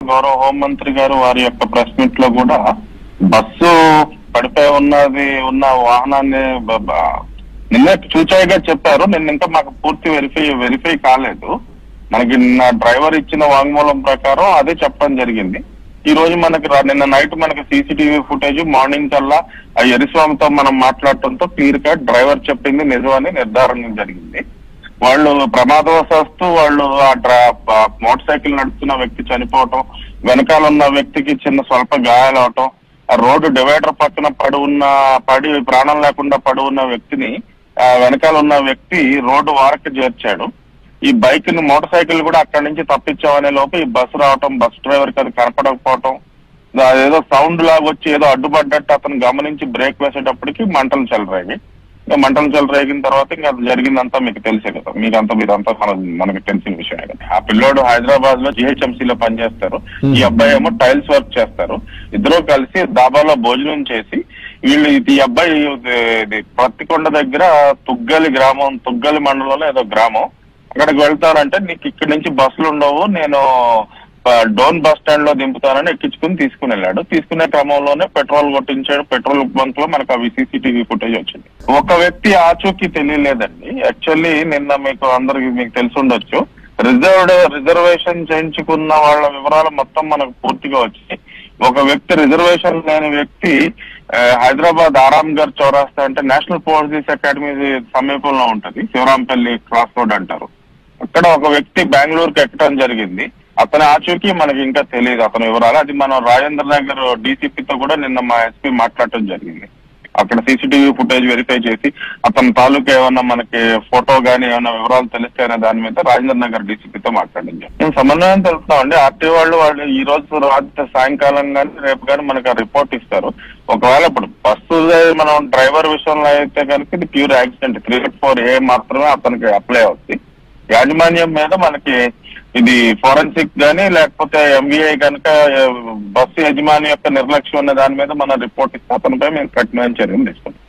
గౌరవ హోంమంత్రి గారు వారి యొక్క ప్రెస్ మీట్ లో కూడా బస్సు పడిపోయి ఉన్న వాహనాన్ని నిన్న చూచాయిగా చెప్పారు. నిన్న ఇంకా మాకు పూర్తి వెరిఫై కాలేదు. మనకి నిన్న డ్రైవర్ ఇచ్చిన వాంగ్మూలం ప్రకారం అదే చెప్పడం జరిగింది. ఈ రోజు మనకి నిన్న నైట్ మనకి సీసీటీవీ ఫుటేజ్ మార్నింగ్ కల్లా ఆ ఎరిస్వామితో మనం మాట్లాడటంతో క్లియర్ గా డ్రైవర్ చెప్పింది నిజమని నిర్ధారణ జరిగింది. వాళ్ళు ప్రమాదవశాత్తు వాళ్ళు ఆ మోటార్ సైకిల్ నడుపుతున్న వ్యక్తి చనిపోవటం, వెనకాల ఉన్న వ్యక్తికి చిన్న స్వల్ప గాయాలవటం, ఆ రోడ్డు డివైడర్ పక్కన పడి ప్రాణం లేకుండా పడి ఉన్న వ్యక్తిని వెనకాల ఉన్న వ్యక్తి రోడ్డు వారకు చేర్చాడు. ఈ బైక్ ని మోటార్ సైకిల్ కూడా అక్కడి నుంచి తప్పించామనే లోపు ఈ బస్సు రావటం, బస్ డ్రైవర్ కి అది కనపడకపోవటం, ఏదో సౌండ్ లాగా వచ్చి ఏదో అడ్డుపడ్డట్టు అతను గమనించి బ్రేక్ వేసేటప్పటికి మంటలు చెలరేగి, మంటలు చెలరేగిన తర్వాత ఇంకా అది జరిగిందంతా మీకు తెలిసే కదా, మీరంతా మనకు తెలిసిన విషయమే కదా. ఆ పిల్లోడు హైదరాబాద్ లో GHMC పనిచేస్తారు, ఈ అబ్బాయి ఏమో టైల్స్ వర్క్ చేస్తారు. ఇద్దరు కలిసి దాబాలో భోజనం చేసి ఈ అబ్బాయి పత్తికొండ దగ్గర తుగ్గలి మండలంలో ఏదో గ్రామం, అక్కడికి వెళ్తానంటే నీకు ఇక్కడి నుంచి బస్సులు ఉండవు, నేను డోన్ బస్ స్టాండ్ లో దింపుతానని ఎక్కించుకుని తీసుకుని వెళ్ళాడు. తీసుకునే క్రమంలోనే పెట్రోల్ కొట్టించాడు. పెట్రోల్ బంక్ లో మనకు అవి CCTV ఫుటేజ్ వచ్చింది. ఒక వ్యక్తి ఆచూకీ తెలియలేదండి. యాక్చువల్లీ నిన్న మీకు తెలిసి ఉండొచ్చు, రిజర్వేషన్ చేయించుకున్న వాళ్ళ వివరాలు మొత్తం మనకు పూర్తిగా వచ్చాయి. ఒక వ్యక్తి రిజర్వేషన్ లేని వ్యక్తి హైదరాబాద్ ఆరాంఘర్ చౌరాస్తా అంటే నేషనల్ పోలీస్ అకాడమీ సమీపంలో ఉంటది, శివరాంపల్లి క్రాస్ రోడ్ అంటారు. అక్కడ ఒక వ్యక్తి బెంగళూరుకి ఎక్కడం జరిగింది. అతని ఆచూకీ మనకి ఇంకా తెలియదు, అతని వివరాలు. అది మనం రాజేంద్ర నగర్ DCPతో కూడా నిన్న మా SP మాట్లాడటం జరిగింది. అక్కడ CCTV ఫుటేజ్ వెరిఫై చేసి అతని తాలూకా ఏమన్నా మనకి ఫోటో గానీ ఏమైనా వివరాలు తెలిస్తే అనే దాని మీద రాజేంద్ర నగర్ DCPతో మాట్లాడింది. మేము సమన్వయం తెలుస్తున్నామండి. RTO వాళ్ళు ఈ రోజు రాత్రి సాయంకాలం కానీ రేపు కానీ మనకు ఆ రిపోర్ట్ ఇస్తారు. ఒకవేళ ఇప్పుడు బస్సు మనం డ్రైవర్ విషయంలో అయితే కనుక ఇది ప్యూర్ యాక్సిడెంట్ 384A మాత్రమే అతనికి అప్లై అవుతుంది. యాజమాన్యం మీద మనకి ఇది ఫోరెన్సిక్ గానీ లేకపోతే MVI కనుక బస్సు యజమాని యొక్క నిర్లక్ష్యం అనే దాని మీద మన రిపోర్ట్ ఇస్తే అతనిపై మేము కఠినమైన చర్యలు తీసుకుంటాం.